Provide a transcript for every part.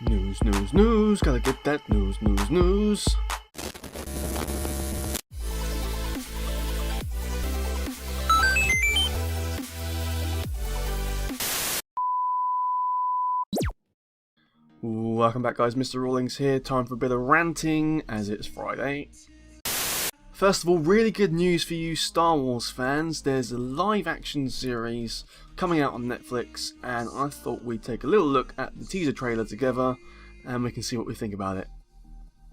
News, news, news, gotta get that news, news, news. Welcome back guys, Mr. Rawlings here, time for a bit of ranting as it's Friday. First of all, really good news for you Star Wars fans. There's a live action series coming out on Netflix and I thought we'd take a little look at the teaser trailer together and we can see what we think about it.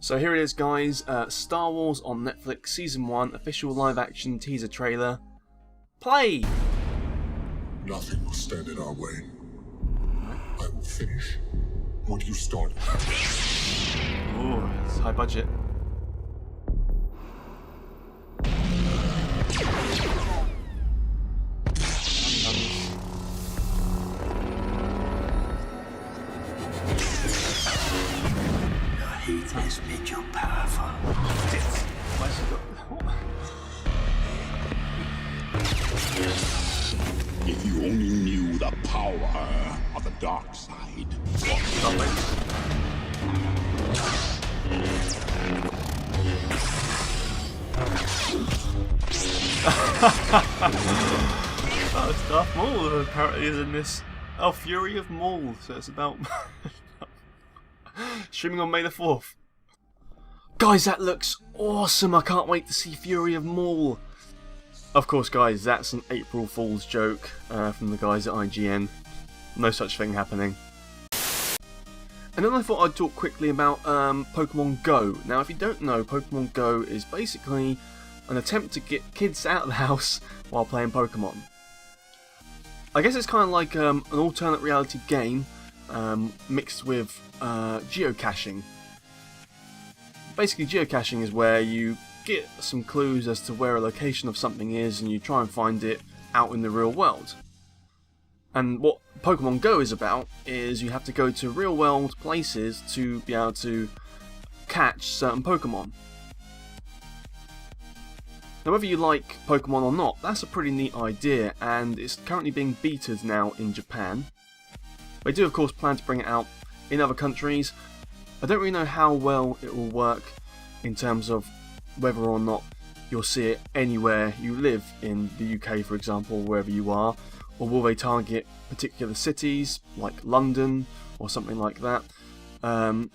So here it is guys, Star Wars on Netflix Season 1 official live action teaser trailer. Play! Nothing will stand in our way. I will finish what you started. Ooh, it's high budget. Heat has made you powerful. If you only knew the power of the dark side. Oh, Darth Maul apparently is in this. Oh, Fury of Maul. So it's about streaming on May the 4th. Guys, that looks awesome. I can't wait to see Fury of Maul. Of course, guys, that's an April Fool's joke from the guys at IGN. No such thing happening. And then I thought I'd talk quickly about Pokemon Go. Now, if you don't know, Pokemon Go is basically an attempt to get kids out of the house while playing Pokemon. I guess it's kind of like an alternate reality game mixed with geocaching. Basically, geocaching is where you get some clues as to where a location of something is and you try and find it out in the real world. And what Pokemon Go is about is you have to go to real world places to be able to catch certain Pokemon. Now whether you like Pokemon or not, that's a pretty neat idea and it's currently being betaed now in Japan. They do of course plan to bring it out in other countries. I don't really know how well it will work in terms of whether or not you'll see it anywhere you live in the UK, for example, wherever you are, or will they target particular cities like London or something like that. I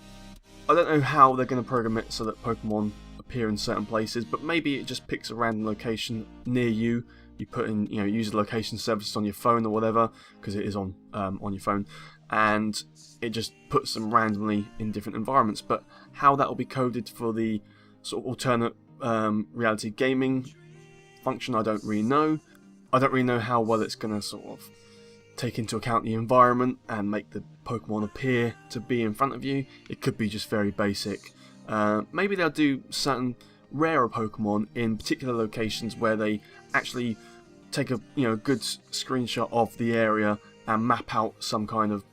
don't know how they're going to program it so that Pokemon appear in certain places, but maybe it just picks a random location near you. You put in, use the location service on your phone or whatever, because it is on your phone, and it just puts them randomly in different environments. But how that will be coded for the sort of alternate reality gaming function, I don't really know. I don't really know how well it's going to sort of take into account the environment and make the Pokemon appear to be in front of you. It could be just very basic. Maybe they'll do certain rarer Pokemon in particular locations where they actually take a good screenshot of the area and map out some kind of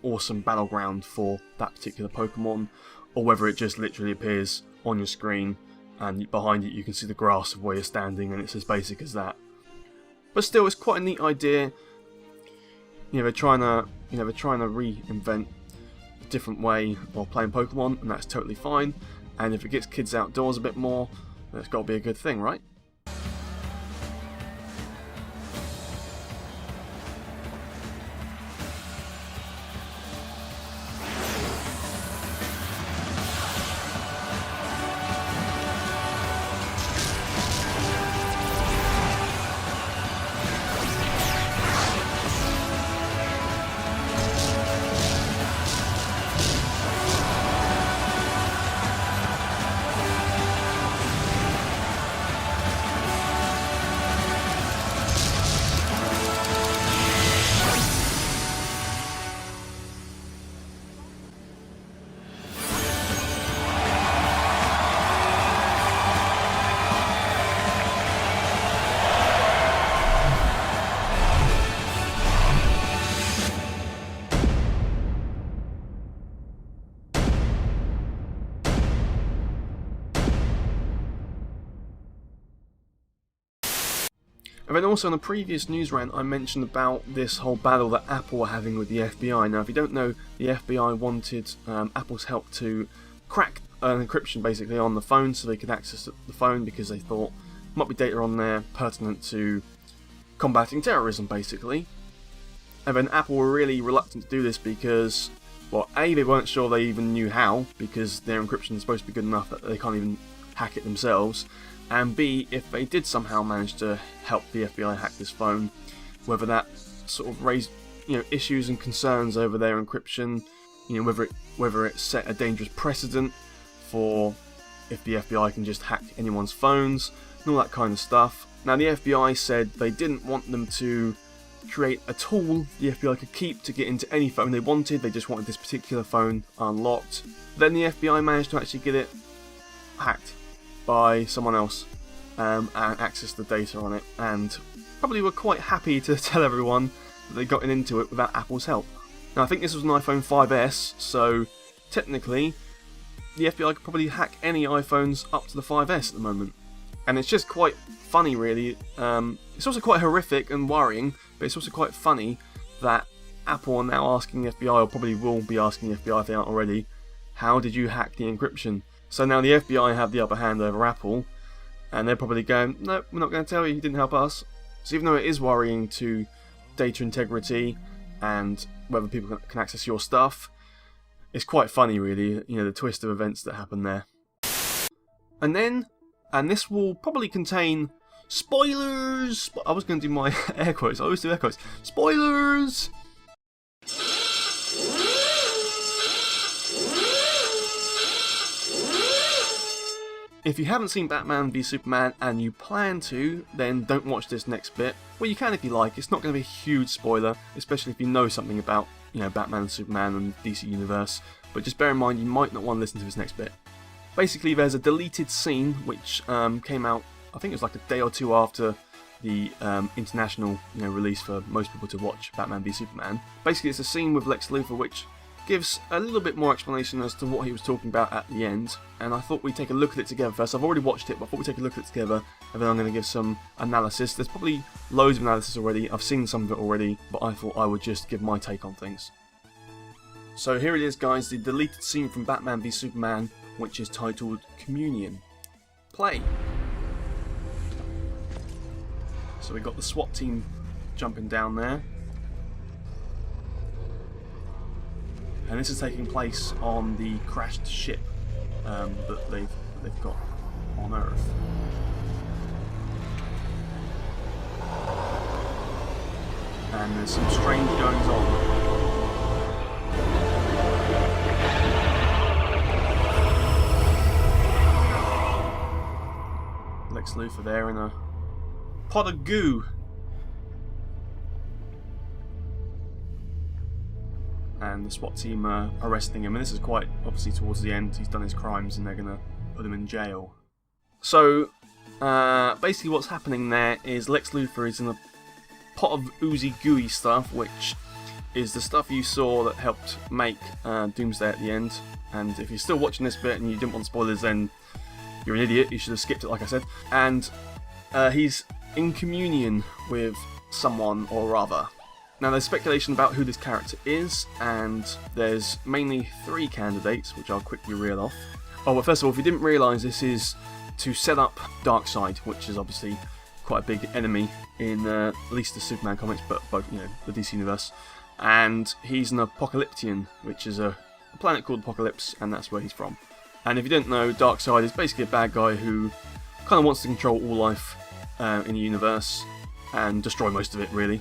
awesome battleground for that particular Pokemon, or whether it just literally appears on your screen and behind it you can see the grass of where you're standing and it's as basic as that. But still, it's quite a neat idea. They're trying to reinvent a different way of playing Pokemon, and that's totally fine. And if it gets kids outdoors a bit more, then it's got to be a good thing, right? And then also in a previous news rant I mentioned about this whole battle that Apple were having with the FBI. Now if you don't know, the FBI wanted Apple's help to crack an encryption basically on the phone so they could access the phone because they thought there might be data on there pertinent to combating terrorism basically. And then Apple were really reluctant to do this because, well, A, they weren't sure they even knew how, because their encryption is supposed to be good enough that they can't even hack it themselves, and B, if they did somehow manage to help the FBI hack this phone, whether that sort of raised, issues and concerns over their encryption, whether it set a dangerous precedent for if the FBI can just hack anyone's phones, and all that kind of stuff. Now the FBI said they didn't want them to create a tool the FBI could keep to get into any phone they wanted, they just wanted this particular phone unlocked. Then the FBI managed to actually get it hacked by someone else and access the data on it, and probably were quite happy to tell everyone that they got into it without Apple's help. Now I think this was an iPhone 5S, so technically the FBI could probably hack any iPhones up to the 5S at the moment. And it's just quite funny really, it's also quite horrific and worrying, but it's also quite funny that Apple are now asking the FBI, or probably will be asking the FBI if they aren't already, how did you hack the encryption? So now the FBI have the upper hand over Apple, and they're probably going, no, we're not going to tell you didn't help us. So even though it is worrying to data integrity and whether people can access your stuff, it's quite funny really, the twist of events that happen there. And this will probably contain spoilers! I was going to do my air quotes, I always do air quotes. Spoilers! If you haven't seen Batman v Superman and you plan to, then don't watch this next bit. Well, you can if you like, it's not going to be a huge spoiler, especially if you know something about, Batman and Superman and DC Universe, but just bear in mind you might not want to listen to this next bit. Basically, there's a deleted scene which came out, I think it was like a day or two after the international release for most people to watch Batman v Superman. Basically, it's a scene with Lex Luthor which gives a little bit more explanation as to what he was talking about at the end, and I thought we'd take a look at it together first. I've already watched it, but I thought we'd take a look at it together, and then I'm going to give some analysis. There's probably loads of analysis already, I've seen some of it already, but I thought I would just give my take on things. So here it is guys, the deleted scene from Batman v Superman, which is titled Communion. Play! So we got the SWAT team jumping down there. And this is taking place on the crashed ship that they've got on Earth. And there's some strange goings on. Lex Luthor there in a pot of goo. And the SWAT team are arresting him, and this is quite obviously towards the end. He's done his crimes and they're going to put him in jail. So basically what's happening there is Lex Luthor is in a pot of oozy gooey stuff, which is the stuff you saw that helped make Doomsday at the end. And if you're still watching this bit and you didn't want spoilers, then you're an idiot, you should have skipped it like I said. And he's in communion with someone or other. Now there's speculation about who this character is, and there's mainly 3 candidates, which I'll quickly reel off. Oh, well, first of all, if you didn't realise, this is to set up Darkseid, which is obviously quite a big enemy in at least the Superman comics, but both, the DC Universe. And he's an Apocalyptian, which is a planet called Apocalypse, and that's where he's from. And if you don't know, Darkseid is basically a bad guy who kind of wants to control all life in the universe and destroy most of it, really.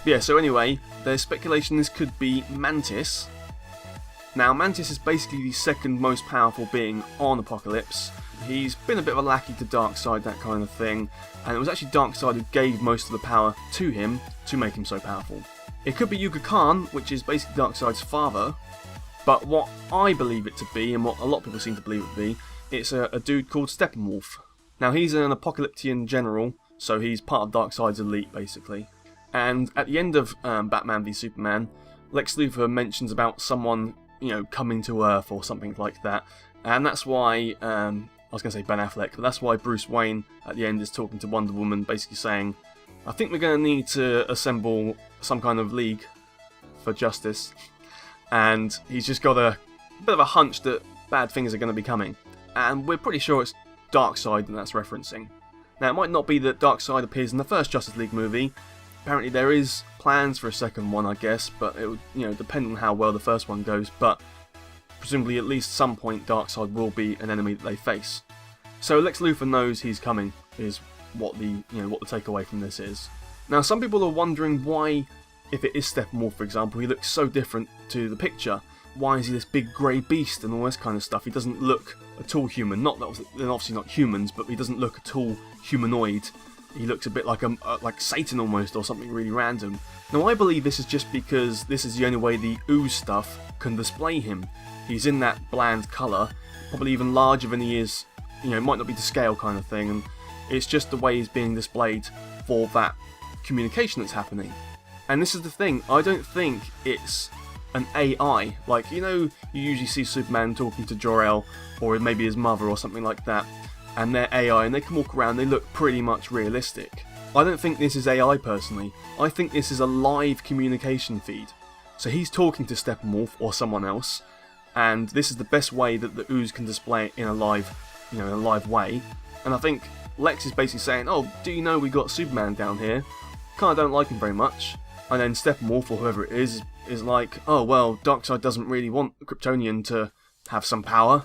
Yeah, so anyway, there's speculation this could be Mantis. Now, Mantis is basically the second most powerful being on Apocalypse. He's been a bit of a lackey to Darkseid, that kind of thing, and it was actually Darkseid who gave most of the power to him to make him so powerful. It could be Yuga Khan, which is basically Darkseid's father, but what I believe it to be, and what a lot of people seem to believe it to be, it's a dude called Steppenwolf. Now, he's an Apocalyptian general, so he's part of Darkseid's elite, basically. And at the end of Batman v Superman, Lex Luthor mentions about someone, coming to Earth or something like that. And that's why, I was going to say Ben Affleck, but that's why Bruce Wayne at the end is talking to Wonder Woman, basically saying, I think we're going to need to assemble some kind of league for justice, and he's just got a bit of a hunch that bad things are going to be coming, and we're pretty sure it's Darkseid that that's referencing. Now, it might not be that Darkseid appears in the first Justice League movie. Apparently there is plans for a second one, I guess, but it would, depend on how well the first one goes, but presumably at least some point Darkseid will be an enemy that they face. So Lex Luthor knows he's coming, is what the takeaway from this is. Now, some people are wondering why, if it is Steppenwolf, for example, he looks so different to the picture. Why is he this big grey beast and all this kind of stuff? He doesn't look at all human. Not that they're obviously not humans, but he doesn't look at all humanoid. He looks a bit like like Satan almost, or something really random. Now, I believe this is just because this is the only way the ooze stuff can display him. He's in that bland colour, probably even larger than he is. It might not be to scale kind of thing, and it's just the way he's being displayed for that communication that's happening. And this is the thing, I don't think it's an AI. Like, you usually see Superman talking to Jor-El, or maybe his mother or something like that, and they're AI, and they can walk around, they look pretty much realistic. I don't think this is AI personally. I think this is a live communication feed. So he's talking to Steppenwolf or someone else, and this is the best way that the ooze can display it in a live, way. And I think Lex is basically saying, oh, do you know we got Superman down here? Kinda don't like him very much. And then Steppenwolf, or whoever it is like, oh well, Darkseid doesn't really want Kryptonian to have some power.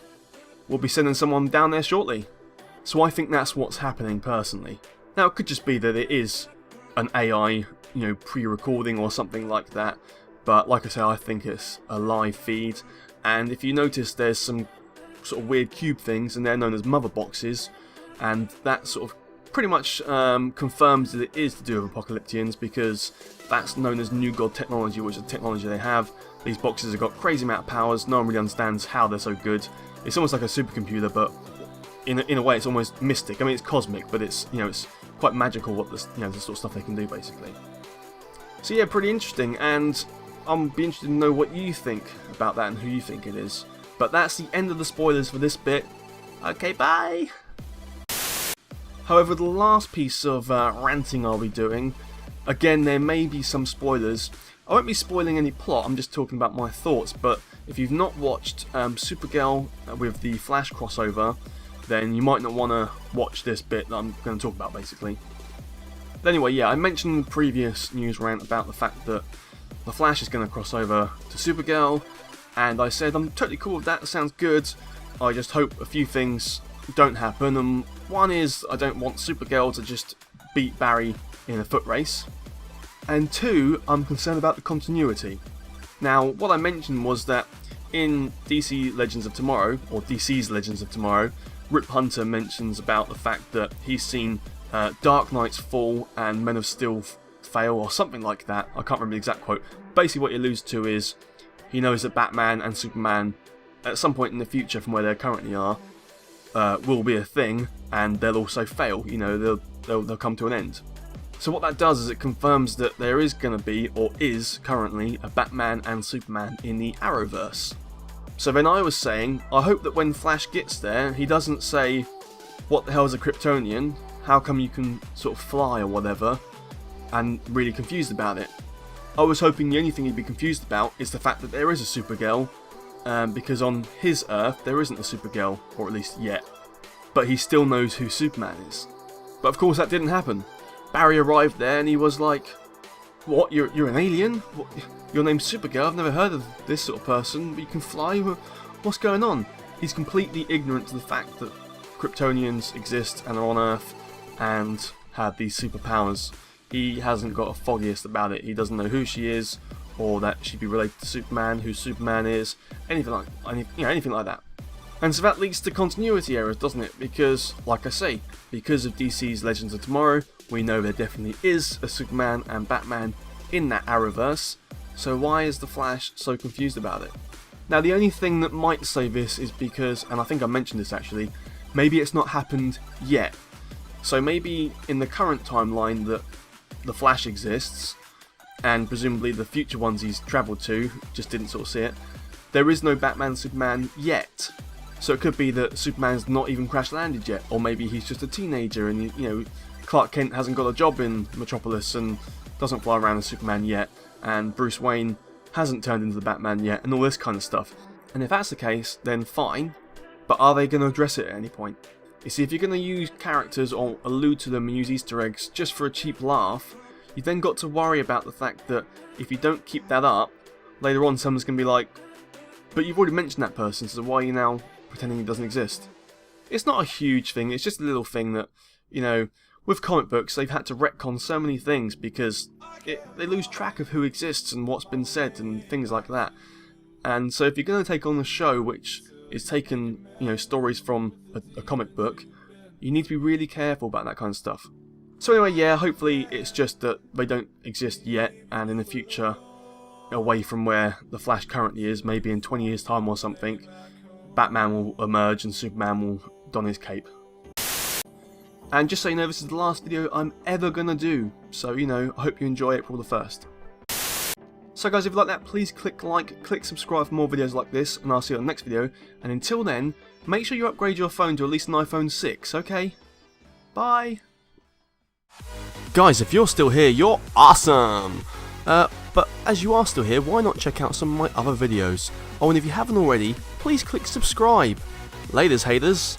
We'll be sending someone down there shortly. So I think that's what's happening personally. Now, it could just be that it is an AI, pre-recording or something like that. But like I say, I think it's a live feed. And if you notice, there's some sort of weird cube things, and they're known as mother boxes. And that sort of pretty much confirms that it is to do with Apocalyptians, because that's known as New God technology, which is the technology they have. These boxes have got crazy amount of powers. No one really understands how they're so good. It's almost like a supercomputer, but in a way, it's almost mystic. I mean, it's cosmic, but it's it's quite magical what the sort of stuff they can do, basically. So yeah, pretty interesting, and I'll be interested to know what you think about that and who you think it is. But that's the end of the spoilers for this bit. Okay, bye! However, the last piece of ranting I'll be doing, again, there may be some spoilers. I won't be spoiling any plot, I'm just talking about my thoughts, but if you've not watched Supergirl with the Flash crossover, then you might not want to watch this bit that I'm going to talk about, basically. But anyway, yeah, I mentioned in the previous news rant about the fact that the Flash is going to cross over to Supergirl, and I said I'm totally cool with that, it sounds good. I just hope a few things don't happen, and one is I don't want Supergirl to just beat Barry in a foot race, and two, I'm concerned about the continuity. Now, what I mentioned was that in DC Legends of Tomorrow, or DC's Legends of Tomorrow, Rip Hunter mentions about the fact that he's seen Dark Knights fall and Men of Steel fail, or something like that. I can't remember the exact quote. Basically what he alludes to is he knows that Batman and Superman at some point in the future from where they currently are will be a thing, and they'll also fail. They'll come to an end. So what that does is it confirms that there is going to be, or is currently, a Batman and Superman in the Arrowverse. So then I was saying, I hope that when Flash gets there, he doesn't say, what the hell is a Kryptonian? How come you can sort of fly or whatever? And really confused about it. I was hoping the only thing he'd be confused about is the fact that there is a Supergirl, because on his Earth there isn't a Supergirl, or at least yet. But he still knows who Superman is. But of course that didn't happen. Barry arrived there and he was like, what, you're an alien? What? Your name's Supergirl, I've never heard of this sort of person, but you can fly? What's going on? He's completely ignorant to the fact that Kryptonians exist and are on Earth and have these superpowers. He hasn't got a foggiest about it. He doesn't know who she is, or that she'd be related to Superman, who Superman is, anything like that. And so that leads to continuity errors, doesn't it? Because, like I say, because of DC's Legends of Tomorrow, we know there definitely is a Superman and Batman in that Arrowverse. So why is the Flash so confused about it? Now, the only thing that might say this is because, and I think I mentioned this actually, maybe it's not happened yet. So maybe in the current timeline that the Flash exists, and presumably the future ones he's travelled to, just didn't sort of see it, there is no Batman Superman yet. So it could be that Superman's not even crash landed yet, or maybe he's just a teenager and Clark Kent hasn't got a job in Metropolis and doesn't fly around as Superman yet, and Bruce Wayne hasn't turned into the Batman yet, and all this kind of stuff. And if that's the case, then fine, but are they going to address it at any point? You see, if you're going to use characters or allude to them and use Easter eggs just for a cheap laugh, you've then got to worry about the fact that if you don't keep that up, later on someone's going to be like, but you've already mentioned that person, so why are you now pretending he doesn't exist? It's not a huge thing, it's just a little thing that, you know, with comic books they've had to retcon so many things because they lose track of who exists and what's been said and things like that. And so if you're going to take on a show which is taking, you know, stories from a comic book, you need to be really careful about that kind of stuff. So anyway, yeah, hopefully it's just that they don't exist yet, and in the future, away from where the Flash currently is, maybe in 20 years time or something, Batman will emerge and Superman will don his cape. And just so you know, this is the last video I'm ever gonna do, so you know, I hope you enjoy April the 1st. So guys, if you like that, please click like, click subscribe for more videos like this, and I'll see you on the next video, and until then, make sure you upgrade your phone to at least an iPhone 6, okay? Bye! Guys, if you're still here, you're awesome! But as you are still here, why not check out some of my other videos? Oh, and if you haven't already, please click subscribe. Laters, haters!